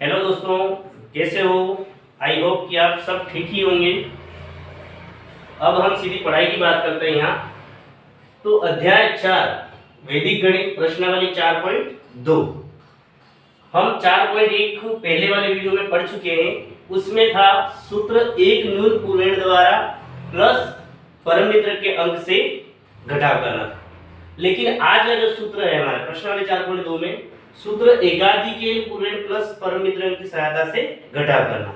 Hello दोस्तों, कैसे हो? आई होप कि आप सब ठीक ही होंगे। अब हम सीधी पढ़ाई की बात करते हैं यहाँ। तो अध्याय 4 वैदिक गणित प्रश्नावली 4.2 हम 4.1 पहले वाले वीडियो में पढ़ चुके हैं। उसमें था सूत्र एक न्यून पूर्णांक द्वारा प्लस परम मित्र के अंक से घटाव करना था। लेकिन आज का जो सूत्र है हमारे प्रश्नावली 4.2 में सूत्र एकाधिकेन पूर्णांक प्लस परम मित्र की सहायता से घटाव करना।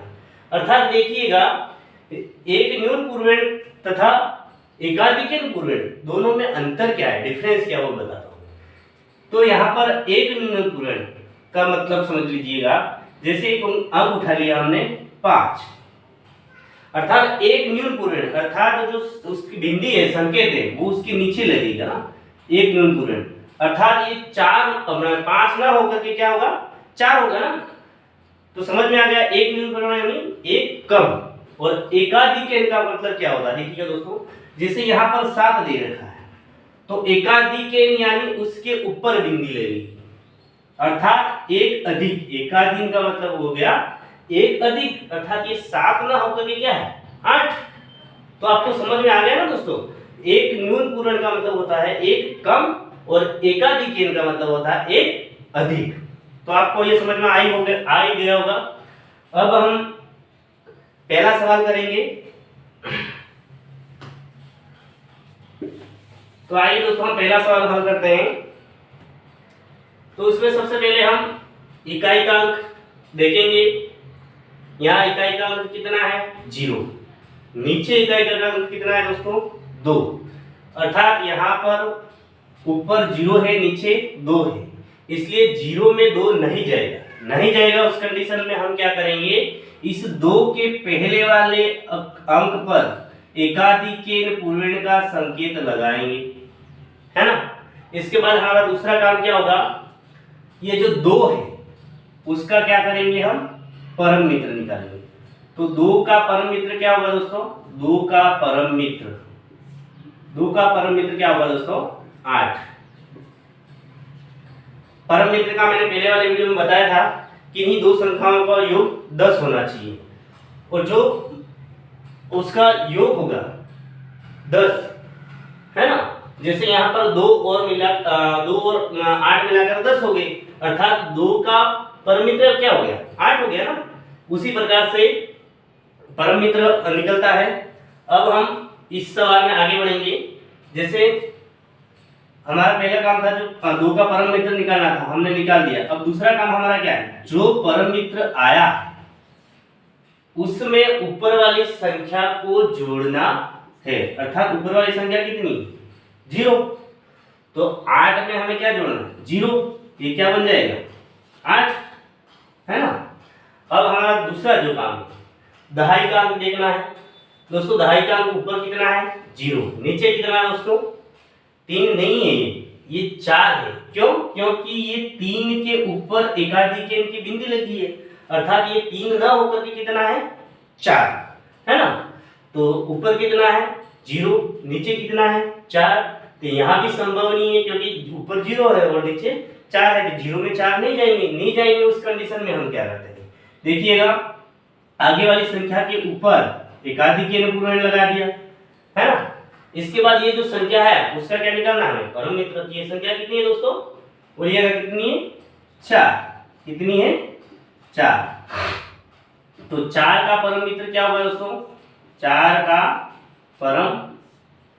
अर्थात देखिएगा, एक न्यून पूर्णांक तथा एकाधिकेन पूर्णांक दोनों में अंतर क्या है, डिफरेंस क्या, वो बताता हूं। तो यहाँ पर एक न्यून पूर्णांक का मतलब समझ लीजिएगा, जैसे एक अंक उठा लिया हमने 5, अर्थात एक न्यून पूर्णांक अर्थात जो उसकी बिंदी है, संकेत है, वो उसके नीचे लगेगा ना, एक न्यून पूर्णांक। अर्थात ये 5 ना होकर के क्या होगा, 4 होगा ना। तो समझ में आ गया, एक न्यून पूर्णांक यानी एक कम। और एकाधिकेन का मतलब क्या होता है, देखिएगा दोस्तों, जैसे यहाँ पर 7 दे रखा है, तो एकाधिकेन यानी उसके ऊपर बिंदी लगेगी, अर्थात एक अधिक। एकाधिक का मतलब हो गया एक अधिक, अर्थात ये 7 ना होकर के क्या है, 8। तो आपको समझ में आ गया ना दोस्तों, एक न्यून पूर्णांक का मतलब होता है एक कम और एकाधिकेन का मतलब होता है एक अधिक। तो आपको ये समझ में आ ही गया होगा। अब हम पहला सवाल करेंगे। तो आइए दोस्तों, हम पहला सवाल हल करते हैं। तो उसमें सबसे पहले हम इकाई का अंक देखेंगे। यहाँ इकाई का अंक कितना है, 0। नीचे इकाई का अंक कितना है दोस्तों, 2। अर्थात यहाँ पर ऊपर 0 है, नीचे 2 है, इसलिए 0 में 2 नहीं जाएगा। उस कंडीशन में हम क्या करेंगे, इस 2 के पहले वाले अंक पर एकाधिकेन पूर्णांक का संकेत लगाएंगे, है ना। इसके बाद हमारा दूसरा काम क्या होगा, ये जो 2 है उसका क्या करेंगे, हम परम मित्र निकालेंगे। तो 2 का परम मित्र क्या होगा दोस्तों, 2 का परम मित्र क्या होगा दोस्तों, 8। परम मित्र का मैंने पहले वाले वीडियो में बताया था कि इन्हीं दो संख्याओं का योग 10 होना चाहिए, और जो उसका योग होगा 10, है ना। जैसे यहाँ पर 2 और 8 मिलाकर 10 हो गए, अर्थात 2 का परम मित्र क्या हो गया, 8 हो गया ना। उसी प्रकार से परम मित्र निकलता है। अब हम इस सवाल में आगे बढ़ेंगे। जैसे हमारा पहला काम था जो 2 का परम मित्र निकालना था, हमने निकाल दिया। अब दूसरा काम हमारा क्या है, जो परम मित्र आया उसमें ऊपर वाली संख्या को जोड़ना है। अर्थात ऊपर वाली संख्या कितनी, 0। तो 8 में हमें क्या जोड़ना है, 0। ये क्या बन जाएगा, 8, है ना। अब हमारा दूसरा जो काम है, दहाई का अंक देखना है दोस्तों। दहाई का अंक ऊपर कितना है, 0। नीचे कितना है दोस्तों, 3 नहीं है, ये 4 है। क्यों, क्योंकि ये 3 के ऊपर एकाधिकेन की बिंदी लगी है, अर्थात ये 3 ना होकर के कितना है, 4, है ना। तो ऊपर कितना है, 0, नीचे कितना है, 4। तो यहाँ भी संभव नहीं है, क्योंकि ऊपर 0 है और नीचे 4 है, तो 0 में 4 नहीं जाएंगे। उस कंडीशन में हम क्या करते हैं, देखिएगा, आगे वाली संख्या के ऊपर एकाधिकेन पूर्णांक लगा दिया, है ना। इसके बाद ये जो संख्या है उसका क्या निकालना है, परम मित्र की। ये संख्या कितनी है दोस्तों, बोलिएगा कितनी है, 4। कितनी है, 4। तो 4 का परम मित्र क्या होगा दोस्तों, 4 का परम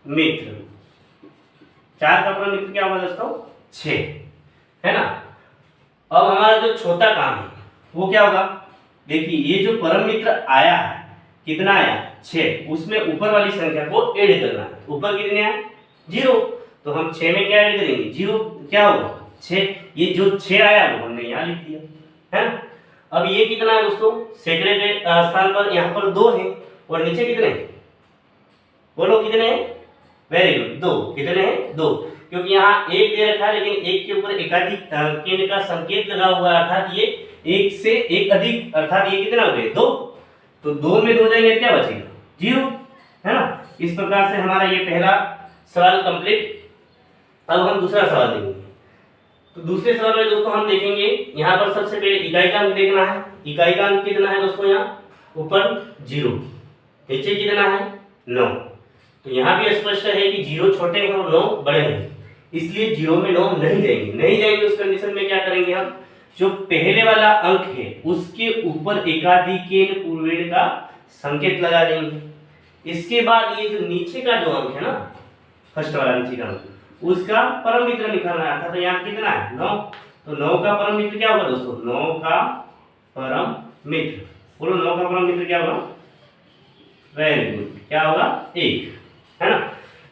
मित्र क्या होगा दोस्तों, 6, है ना। अब हमारा जो छोटा काम है वो क्या होगा, देखिए, ये जो परम मित्र आया है, कितना आया, 6, उसमें ऊपर वाली संख्या को ऐड करना है। ऊपर कितने है, 0, तो हम 6 में क्या ऐड करेंगे, 0, क्या होगा, 6। ये जो 6 आया वो हमने यहाँ लिख दिया, है ना। अब ये कितना है दोस्तों, सैकड़े के स्थान पर यहाँ पर 2 है, और नीचे कितने, बोलो कितने हैं, वेरी गुड, 2। कितने हैं, 2, क्योंकि यहाँ 1 दे रखा है, लेकिन 1 के ऊपर एकाधिकेन का संकेत लगा हुआ है, अर्थात ये 1 से 1 अधिक, अर्थात ये कितना हो गया, 2। तो 2 में 2 जाएंगे, क्या बचेगा, 0, है ना। इस प्रकार से हमारा ये पहला सवाल कंप्लीट। अब हम दूसरा सवाल देंगे। तो दूसरे सवाल में दोस्तों हम देखेंगे, यहाँ पर सबसे पहले इकाई का अंक देखना है। इकाई का अंक कितना है दोस्तों, यहाँ ऊपर 0, नीचे कितना है 9। तो यहाँ भी स्पष्ट है कि 0 छोटे हैं और 9 बड़े हैं, इसलिए 0 में 9 नहीं जाएंगे। उस कंडीशन में क्या करेंगे हम, जो पहले वाला अंक है उसके ऊपर एकाधिकेन पूर्वेण का संकेत लगा देंगे। इसके बाद ये जो नीचे का जो अंक है ना, फर्स्ट वाला नीचे का अंक, उसका परम मित्र निकालना है। अर्थात यहाँ कितना है 9, तो 9 का परम मित्र क्या होगा दोस्तों, 9 का परम मित्र, बोलो 9 का परम मित्र क्या होगा, वेरी गुड, क्या होगा 1, है ना।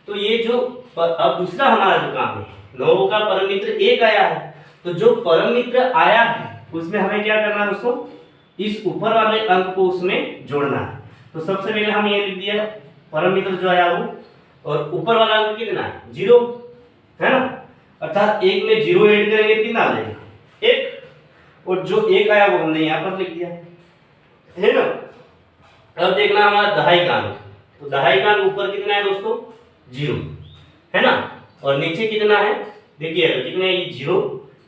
तो ये जो अब दूसरा हमारा जो काम है, 9 का परम मित्र 1 आया है, तो जो परम मित्र आया है उसमें हमें क्या करना है दोस्तों, इस ऊपर वाले अंक को उसमें जोड़ना है। तो सबसे पहले हम ये लिख दिया परम मित्र जो आया वो, और ऊपर वाला अंक कितना है 0, है ना। अर्थात 1 में 0 ऐड करेंगे कितना आ जाएगा 1, और जो 1 आया वो हमने यहाँ पर लिख दिया, है ना। अब देखना हमारा दहाई का अंक, तो दहाई का अंक ऊपर कितना है दोस्तों 0, है ना, और नीचे कितना है, देखिए कितना है, ये 0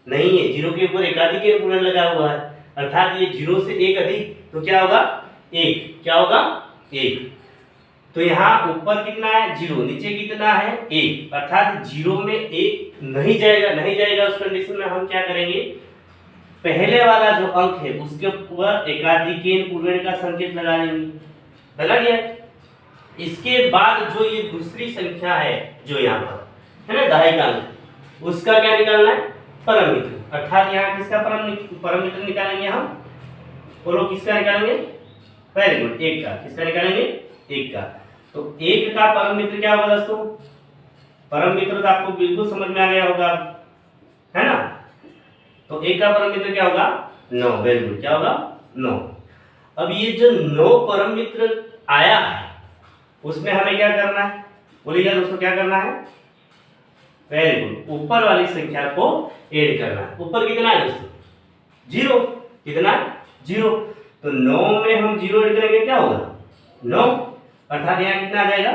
नहीं है, 0 के ऊपर एकाधिक पूर्ण लगा हुआ है, अर्थात ये 0 से 1 अधिक, तो क्या होगा 1, क्या होगा 1। तो यहाँ ऊपर कितना है 0, नीचे कितना है 1, अर्थात 0 में 1 नहीं जाएगा। उस कंडीशन में हम क्या करेंगे, पहले वाला जो अंक है उसके ऊपर एकाधिकेन पूर्वेण का संकेत लगा लेंगे, लगा लिया। इसके बाद जो ये दूसरी संख्या है जो यहाँ पर है ना दहाई का अंक, उसका क्या निकालना है, परम मित्र। अर्थात यहाँ किसका परम मित्र निकालेंगे हम, बोलो किसका निकालेंगे, वेरी गुड 1 का। किसका निकालेंगे 1 का। तो 1 का परम मित्र क्या होगा दोस्तों, परम मित्र तो आपको बिल्कुल समझ में आ गया होगा, है ना। तो 1 का परम मित्र क्या होगा 9, वेरी गुड, क्या होगा 9। अब ये जो 9 परम मित्र आया है उसमें हमें क्या करना है, बोलिएगा दोस्तों क्या करना है, वेरी गुड, ऊपर वाली संख्या को ऐड करना है। ऊपर कितना है दोस्तों 0, कितना 0, तो 9 में हम 0 ऐड करेंगे क्या होगा 9, अर्थात यहाँ कितना आ जाएगा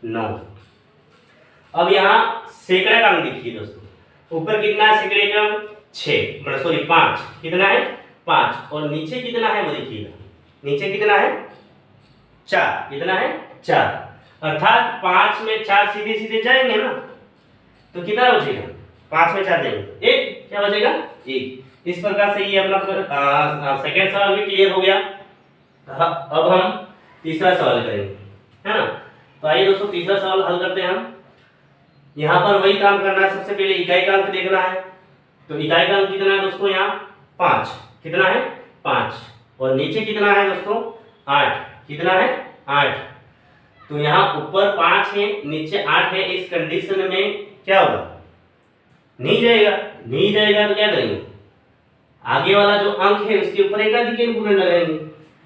9। अब यहाँ सैकड़े का अंक देखिए दोस्तों, ऊपर कितना है सैकड़े का 6 सॉरी 5, कितना है 5, और नीचे कितना है वो देखिएगा, नीचे कितना है 4, कितना है 4, अर्थात 5 में 4 सीधे सीधे जाएंगे ना, तो कितना बचेगा 5 में 4 जाएंगे 1, क्या बचेगा 1। इस प्रकार से ये अपना सेकंड सवाल भी क्लियर हो गया। अब हम तीसरा सवाल करेंगे, है ना। तो आइए दोस्तों तीसरा सवाल हल करते हैं हम। यहाँ पर वही काम करना है, सबसे पहले इकाई का अंक देखना है। तो इकाई का अंक कितना है दोस्तों, यहाँ 5, कितना है 5, और नीचे कितना है दोस्तों 8, कितना है 8। तो यहाँ ऊपर 5 है नीचे 8 है, इस कंडीशन में क्या होगा, नहीं जाएगा तो क्या करेंगे, आगे वाला जो अंक है उसके ऊपर एकाधिकेन पूर्ण लगाएंगे,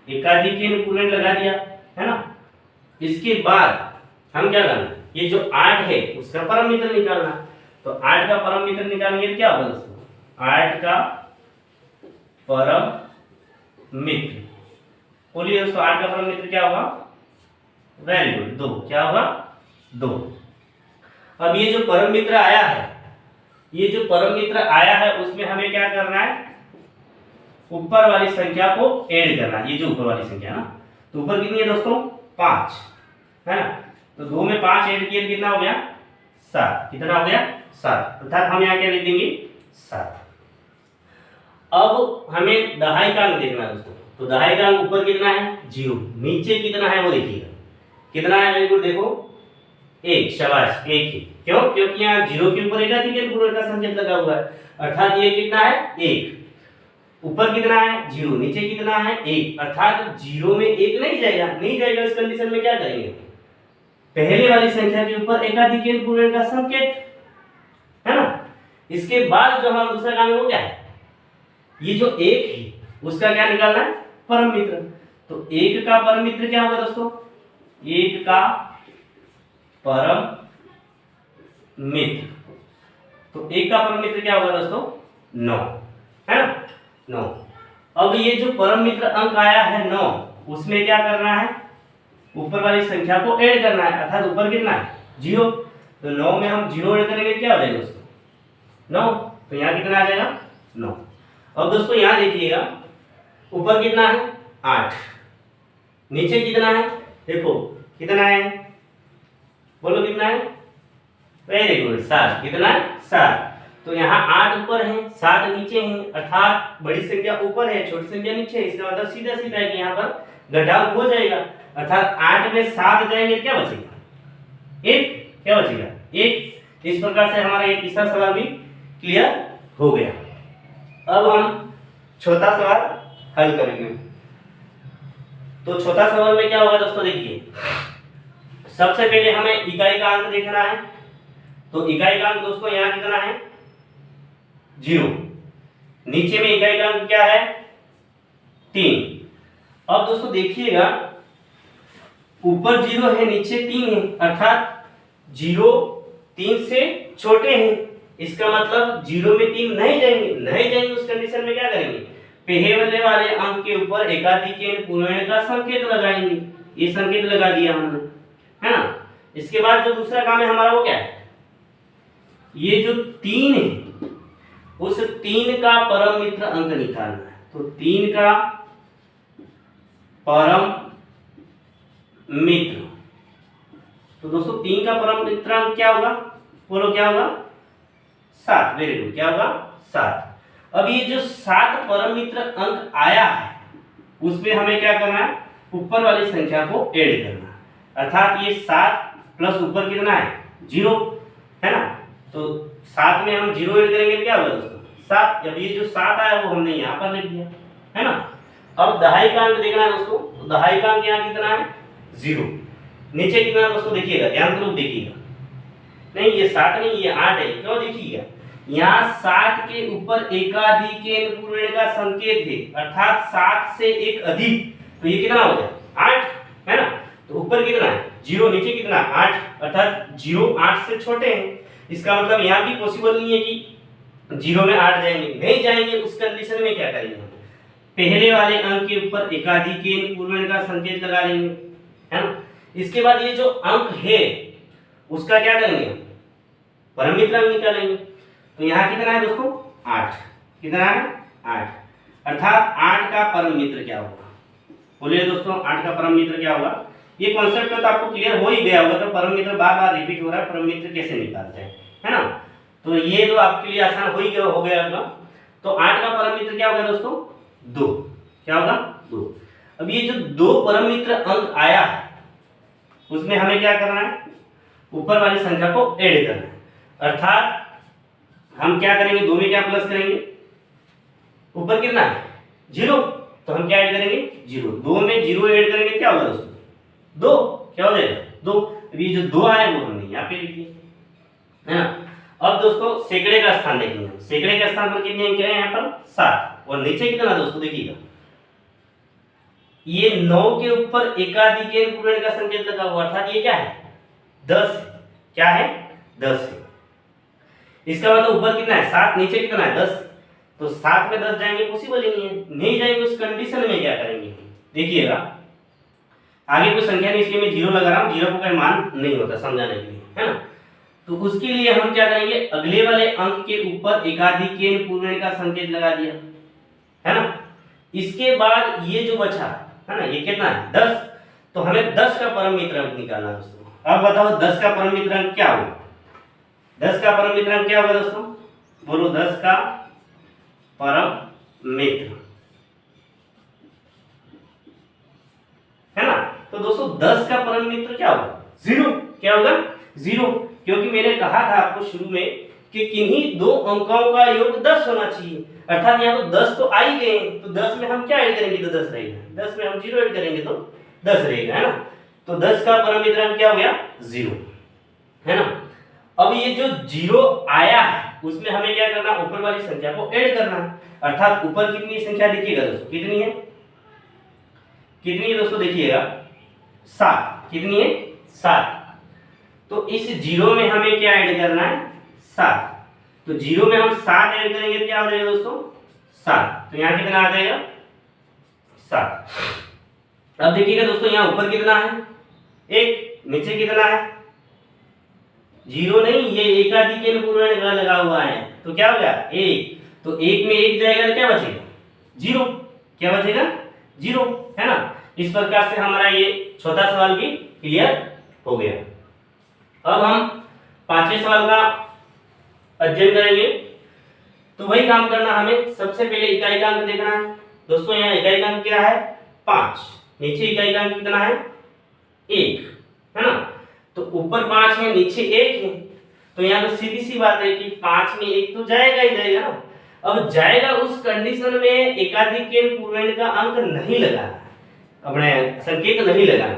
एकाधिकेन पूर्ण लगा दिया, है ना। इसके बाद हम क्या करना, ये जो 8 है उसका परम मित्र निकालना। तो 8 का परम मित्र निकालेंगे क्या होगा दोस्तों, 8 का परम मित्र, बोलिए दोस्तों 8 का परम मित्र क्या होगा, वेरी गुड 2, क्या होगा 2। अब ये जो परम मित्र आया है, ये जो परम मित्र आया है उसमें हमें क्या करना है, ऊपर वाली संख्या को ऐड करना है। ये जो ऊपर वाली संख्या है ना, तो ऊपर कितनी है दोस्तों 5, है ना। तो 2 में 5 ऐड किया कितना हो गया 7, कितना हो गया 7, अर्थात हम यहाँ क्या लिख देंगे 7। अब हमें दहाई का अंक देखना है दोस्तों। तो दहाई का अंक ऊपर कितना है 0, नीचे कितना है वो देखिएगा, कितना है, वेरी गुड, देखो 1, शाबाश 1 ही। क्यों, क्योंकि यहाँ 0 के ऊपर एकाधिक पूर्ण का संकेत लगा हुआ है, अर्थात ये कितना है 1। ऊपर कितना है 0, नीचे कितना है 1, अर्थात 0 में 1 नहीं जाएगा। इस कंडीशन में क्या करेंगे, पहले वाली संख्या के ऊपर एकाधिक पूर्ण का संकेत, है ना। इसके बाद जो हमारा दूसरा काम है वो क्या है, ये जो 1 है उसका क्या निकालना है, परम मित्र। तो 1 का परम मित्र क्या होगा दोस्तों, 1 का परम मित्र, तो 1 का परम मित्र क्या होगा दोस्तों 9, है ना 9। अब ये जो परम मित्र अंक आया है 9, उसमें क्या करना है, ऊपर वाली संख्या को ऐड करना है, अर्थात ऊपर कितना है 0, तो 9 में हम 0 ऐड करेंगे क्या हो जाएगा दोस्तों 9, तो यहाँ कितना आ जाएगा 9। अब दोस्तों यहाँ देखिएगा ऊपर कितना है 8, नीचे कितना है देखो कितना है, बोलो कितना है, वेरी गुड 7। कितना है 7। तो यहाँ 8 ऊपर है 7 नीचे है, अर्थात बड़ी संख्या ऊपर है छोटी संख्या नीचे है। इसका मतलब सीधा सीधा है कि यहाँ पर घटाव हो जाएगा, अर्थात 8 में 7 जाएंगे क्या बचेगा 1, क्या बचेगा 1। इस प्रकार से हमारा ये तीसरा सवाल भी क्लियर हो गया। अब हम चौथा सवाल हल करेंगे। तो चौथा सवाल में क्या होगा दोस्तों, देखिए सबसे पहले हमें इकाई का अंक देखना है। तो इकाई का अंक दोस्तों यहाँ कितना है 0, नीचे में इकाई का अंक क्या है 3। अब दोस्तों देखिएगा ऊपर 0 है नीचे 3 है, अर्थात 0 3 से छोटे हैं। इसका मतलब 0 में 3 नहीं जाएंगे। उस कंडीशन में क्या करेंगे, पहले वाले अंक के ऊपर एकाधिक पूर्ण का संकेत लगाएंगे। ये संकेत लगा दिया हमने, है ना। इसके बाद जो दूसरा काम है हमारा वो क्या है, ये जो 3 है उस 3 का परम मित्र अंक निकालना है। तो 3 का परम मित्र, तो दोस्तों 3 का परम मित्र अंक क्या होगा, बोलो क्या होगा 7। वेरी गुड, क्या होगा 7। अब ये जो 7 परम मित्र अंक आया है उसमें हमें क्या करना है, ऊपर वाली संख्या को ऐड करना है। अर्थात ये 7 प्लस ऊपर कितना है 0, है ना। तो 7 में हम 0 ऐड करेंगे क्या होगा दोस्तों 7। अब ये जो 7 आया वो हमने यहाँ पर लिख दिया, है ना। अब दहाई का अंक देखना है दोस्तों। तो दहाई का अंक यहाँ कितना है 0, नीचे कितना है दोस्तों देखिएगा, ध्यान से लोग देखिएगा, नहीं ये 7 नहीं ये 8 है। क्यों देखिएगा, यहाँ 7 के ऊपर एकाधिक पूर्ण का संकेत है, अर्थात 7 से एक अधिक, तो ये कितना हो गया 8, है ना। तो ऊपर कितना है 0, नीचे कितना 8, अर्थात 0 8 से छोटे हैं। इसका मतलब यहाँ भी पॉसिबल नहीं है कि 0 में 8 जाएंगे, नहीं जाएंगे। उस कंडीशन में क्या करेंगे, पहले वाले अंक के ऊपर एकाधिक पूर्ण का संकेत लगा लेंगे, है ना। इसके बाद ये जो अंक है उसका क्या करेंगे, परम मित्र अंक निकालेंगे। तो यहाँ कितना है दोस्तों 8, कितना है 8, अर्थात 8 का परम मित्र क्या होगा, बोलिए दोस्तों 8 का परम मित्र क्या होगा। ये कॉन्सेप्ट तो आपको क्लियर हो ही गया होगा। तो परम मित्र बार बार रिपीट हो रहा है, परम मित्र कैसे निकालते हैं, है ना। तो ये तो आपके लिए आसान हो गया होगा। तो 8 का परम मित्र क्या होगा दोस्तों 2, क्या होगा 2। अब ये जो 2 परम मित्र अंक आया है उसमें हमें क्या करना है, ऊपर वाली संख्या को ऐड करना है। अर्थात हम क्या करेंगे, 2 में क्या प्लस करेंगे, ऊपर कितना है 0, तो हम क्या ऐड करेंगे 0। 2 में 0 ऐड करेंगे क्या होगा दोस्तों 2, क्या हो जाएगा 2। अब ये जो 2 आए वो हमने यहाँ पे लिख दिए, है ना। अब दोस्तों सैकड़े का स्थान देखेंगे, सैकड़े के स्थान पर कितने अंक है यहाँ पर 7, और नीचे कितना दोस्तों देखिएगा, ये 9 के ऊपर एकाधिक पूर्ण का संकेत लगा हुआ, अर्थात ये क्या है 10, क्या है 10 है। इसका मतलब ऊपर कितना है 7, नीचे कितना है 10। तो 7 में 10 जाएंगे पॉसिबल ही नहीं जाएंगे। उस कंडीशन में क्या करेंगे देखिएगा, आगे कोई संख्या नहीं इसलिए मैं 0 लगा रहा हूँ, 0 को कोई मान नहीं होता समझाने के लिए, है ना। तो उसके लिए हम क्या करेंगे, अगले वाले अंक के ऊपर एकाधिक पूर्ण का संकेत लगा दिया, है ना। इसके बाद ये जो बचा है ना, ये कितना है 10। तो हमें 10 का परम मित्र अंक निकालना है दोस्तों। अब बताओ 10 का परम मित्र अंक क्या होगा, 10 का परम मित्र अंक क्या होगा दोस्तों, बोलो 10 का परम मित्र, है ना। तो दोस्तों 10 का परम मित्र क्या होगा 0, क्या होगा 0, क्योंकि मैंने कहा था आपको शुरू में कि किन्हीं 2 अंकों का योग 10 होना चाहिए। अर्थात यहाँ तो 10 तो आ ही गए, तो 10 में हम क्या ऐड करेंगे तो 10 रहेगा, 10 में हम 0 ऐड करेंगे तो 10 रहेगा, है ना। तो 10 का परम मित्र अंक क्या हो गया 0, है ना। अब ये जो 0 आया है उसमें हमें क्या करना, ऊपर वाली संख्या को ऐड करना है। अर्थात ऊपर कितनी संख्या देखिएगा दोस्तों, कितनी है दोस्तों देखिएगा 7, कितनी है 7। तो इस 0 में हमें क्या ऐड करना है 7। तो 0 में हम 7 ऐड करेंगे तो क्या हो जाएगा दोस्तों 7। तो यहाँ कितना आ जाएगा 7। अब देखिएगा दोस्तों यहाँ ऊपर कितना है 1, नीचे कितना है जीरो नहीं, ये एकाधिक पूर्ण का लगा हुआ है, तो क्या हो गया एक, तो एक में एक जाएगा तो क्या बचेगा जीरो, क्या बचेगा जीरो, है ना। इस प्रकार से हमारा ये चौथा सवाल भी क्लियर हो गया। अब हम पांचवें सवाल का अध्ययन करेंगे। तो वही काम करना, हमें सबसे पहले इकाईकांक देखना है। दोस्तों यहाँ इकाईकांक क्या है 5, नीचे इकाईकांक कितना है 1, है ना। तो ऊपर 5 है नीचे 1 है, तो यहाँ तो सीधी सी बात है कि 5 में 1 तो जाएगा ही जाएगा ना। अब जाएगा उस कंडीशन में एकाधिक पूर्ण का अंक नहीं लगाना, अपने संकेत नहीं लगाना।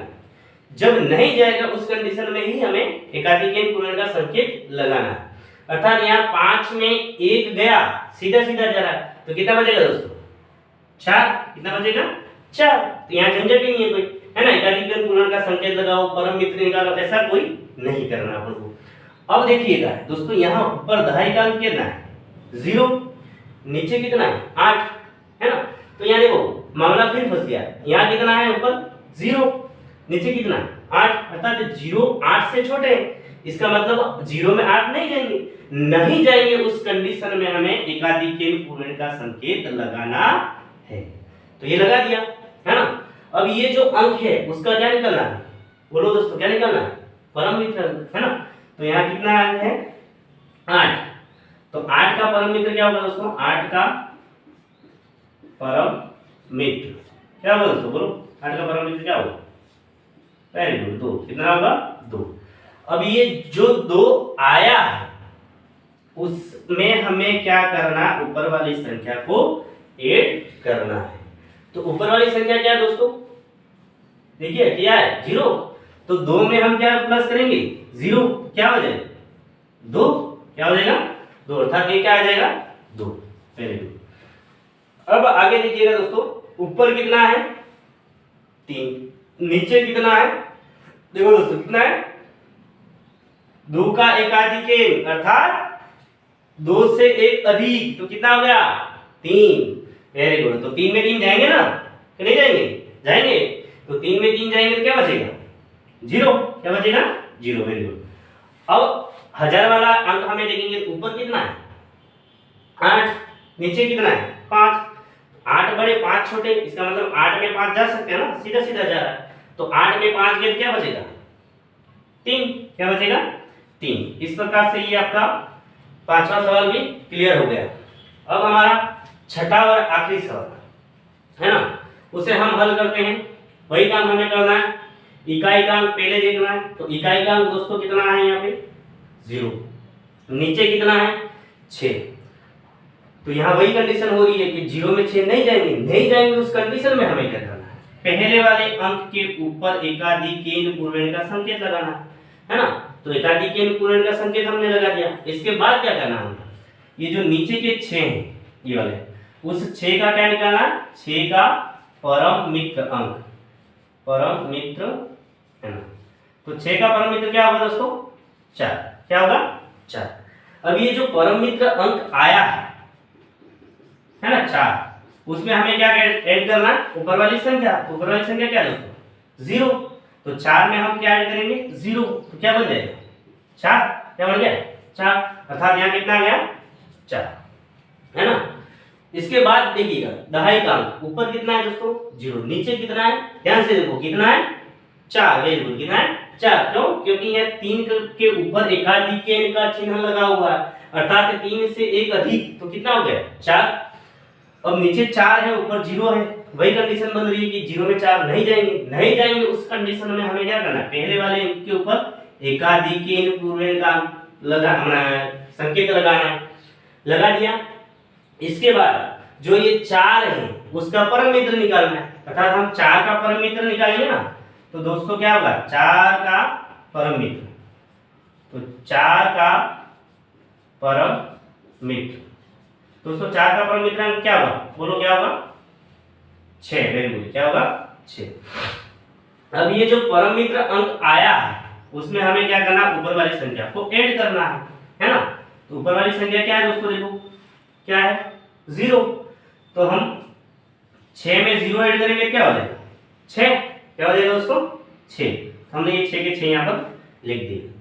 जब नहीं जाएगा उस कंडीशन में ही हमें एकाधिक पूर्ण का संकेत लगाना है। अर्थात यहाँ 5 में 1 गया, सीधा सीधा जा रहा है, तो कितना बचेगा दोस्तों 4, कितना बचेगा 4। तो यहाँ झंझट ही नहीं है कोई, है ना। एकाधिक पूर्ण का संकेत लगाओ, परम मित्र निकालो, ऐसा कोई नहीं करना अपन को। अब देखिएगा दोस्तों, यहाँ ऊपर दहाईकांक कितना है 0, नीचे कितना है 8, है ना। तो यहाँ देखो मामला फिर फंस गया, यहाँ कितना है ऊपर 0, नीचे कितना 8, अर्थात 0 8 से छोटे है। इसका मतलब 0 में 8 नहीं जाएंगे, नहीं जाएंगे उस कंडीशन में हमें एकाधिक पूर्ण का संकेत लगाना है। तो ये लगा दिया, है ना। अब ये जो अंक है उसका क्या निकलना है, बोलो दोस्तों क्या निकलना है परम मित्र अंक, है ना। तो यहाँ कितना अंक है 8, तो 8 का परम मित्र क्या होगा दोस्तों, 8 का परम मित्र क्या होगा दोस्तों, बोलो 8 का परम मित्र क्या होगा, वेरी गुड 2, कितना होगा 2। अब ये जो 2 आया है उसमें हमें क्या करना, ऊपर वाली संख्या को ऐड करना है। तो ऊपर वाली संख्या क्या है दोस्तों, देखिए क्या है 0, तो 2 में हम क्या प्लस करेंगे 0, क्या हो जाएगा 2, क्या हो जाएगा 2, अर्थात ये क्या आ जाएगा 2, वेरी गुड। अब आगे देखिएगा दोस्तों, ऊपर कितना है 3, नीचे कितना है, देखो दोस्तों कितना है 2 का एकाधिक अर्थात 2 से 1 अधिक, तो कितना हो गया 3, वेरी गुड। तो 3 में 3 जाएंगे ना कि नहीं जाएंगे, जाएंगे। तो 3 में 3 जाएंगे तो क्या बचेगा 0, क्या बचेगा 0, वेरी गुड। अब 1000 वाला अंक हमें देखेंगे, ऊपर कितना है 8, नीचे कितना है 5, 8 बड़े 5 छोटे, इसका मतलब 8 में 5 जा सकते हैं ना, सीधा सीधा जा रहा है। तो 8 में 5 गए क्या बचेगा 3, क्या बचेगा 3। इस प्रकार से ये आपका पांचवा सवाल भी क्लियर हो गया। अब हमारा छठा और आखिरी सवाल है ना, उसे हम हल करते हैं। वही काम हमें करना है, इकाईकांक पहले देखना है। तो इकाईकांक दोस्तों कितना है यहाँ पे 0, नीचे कितना है 6। तो यहाँ वही कंडीशन हो रही है कि 0 में 6 नहीं जाएंगे, नहीं जाएंगे उस कंडीशन में हमें क्या करना है, पहले वाले अंक के ऊपर एकाधिक पूर्ण का संकेत लगाना है ना। तो एकाधिक पूर्ण का संकेत हमने लगा दिया। इसके बाद क्या करना है, ये जो नीचे के 6 हैं ये वाले, उस 6 का क्या निकालना है, 6 का परम मित्र अंक, परम मित्र, है ना। तो 6 का परम मित्र क्या होगा दोस्तों 4, क्या होगा 4। अब ये जो परम मित्र अंक आया है ना 4, उसमें हमें क्या ऐड करना है, ऊपर वाली संख्या। ऊपर वाली संख्या क्या है दोस्तों 0, तो 4 में हम क्या ऐड करेंगे 0, तो क्या बन जाएगा 4, क्या बन गया 4, अर्थात यहाँ कितना आ गया 4, है ना। इसके बाद देखिएगा दहाईकांक, ऊपर कितना है दोस्तों 0, नीचे कितना है, ध्यान से देखो कितना है 4, वेरी गुड, कितना है 4। क्यों, क्योंकि यह 3 के ऊपर एकाधिक का चिन्ह लगा हुआ है, अर्थात 3 से 1 अधिक, तो कितना हो गया 4। अब नीचे 4 है, ऊपर 0 है, वही कंडीशन बन रही है कि 0 में 4 नहीं जाएंगे, नहीं जाएंगे उस कंडीशन में हमें क्या करना है, पहले वाले अंक के ऊपर एकाधिक पूर्ण का संकेत लगाना है, लगा दिया। इसके बाद जो ये 4 है उसका परम मित्र निकालना है, अर्थात हम 4 का परम मित्र निकालेंगे ना, तो दोस्तों क्या होगा 4 का परम मित्र, तो 4 का परम मित्र दोस्तों, 4 का परम मित्र क्या होगा, बोलो क्या होगा 6, वेरी गुड, क्या होगा 6। अब ये जो परम मित्र अंक आया है उसमें हमें क्या करना, ऊपर वाली संख्या को ऐड करना है ना। तो ऊपर वाली संख्या क्या है दोस्तों, देखो क्या है 0, तो हम 6 में 0 ऐड करेंगे क्या हो जाएगा 6, क्या हो जाएगा दोस्तों 6। हमने ये 6 के 6 यहाँ पर लिख दिए।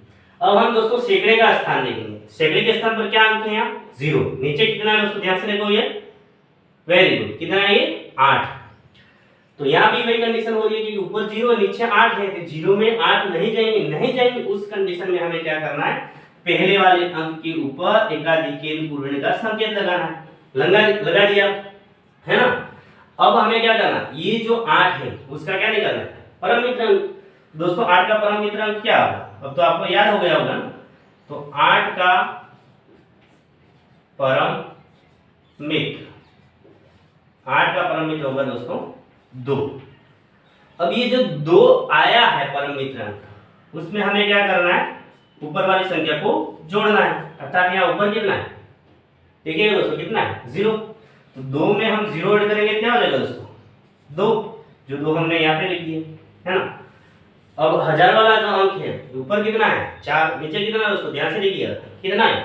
अब हम दोस्तों सैकड़े का स्थान देखेंगे। सैकड़े के स्थान पर क्या अंक है यहाँ 0। नीचे कितना है दोस्तों, ध्यान से देखो ये, वेरी गुड, कितना है ये 8। तो यहाँ भी वही कंडीशन हो रही है कि ऊपर 0 है नीचे 8 है, तो 0 में 8 नहीं जाएंगे। उस कंडीशन में हमें क्या करना है, पहले वाले अंक के ऊपर एकाधिक पूर्ण का संकेत लगाना है। लगा दिया है ना। अब हमें क्या करना, ये जो 8 है उसका क्या निकालना है, परम मित्र अंक। दोस्तों 8 का परम मित्र अंक क्या होगा, अब तो आपको याद हो गया होगा ना। तो 8 का परम मित्र, 8 का परम मित्र होगा दोस्तों 2। अब ये जो 2 आया है परम मित्र अंक, उसमें हमें क्या करना है, ऊपर वाली संख्या को जोड़ना है। अर्थात यहाँ ऊपर कितना है, देखिए दोस्तों कितना है 0। तो 2 में हम 0 ऐड करेंगे, क्या हो जाएगा दोस्तों 2, जो 2 हमने यहाँ पे लिख दिए है ना। अब 1000 वाला जो अंक है ऊपर कितना है 4, नीचे कितना है दोस्तों, ध्यान से देखिएगा कितना है,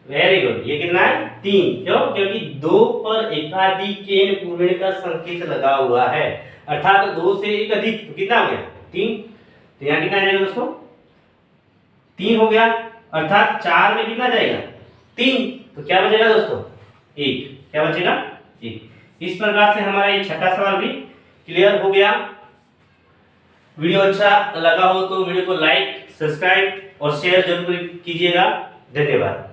वेरी गुड, ये कितना है 3। क्यों, क्योंकि 2 पर एकाधिक पूर्ण का संकेत लगा हुआ है, अर्थात 2 से एक अधिक, तो कितना हो गया 3। तो यहाँ कितना जाएगा दोस्तों 3 हो गया, अर्थात 4 में कितना जाएगा 3, तो क्या बचेगा दोस्तों 1, क्या बचेगा 1। इस प्रकार से हमारा ये छठा सवाल भी क्लियर हो गया। वीडियो अच्छा लगा हो तो वीडियो को लाइक, सब्सक्राइब और शेयर जरूर कीजिएगा। धन्यवाद।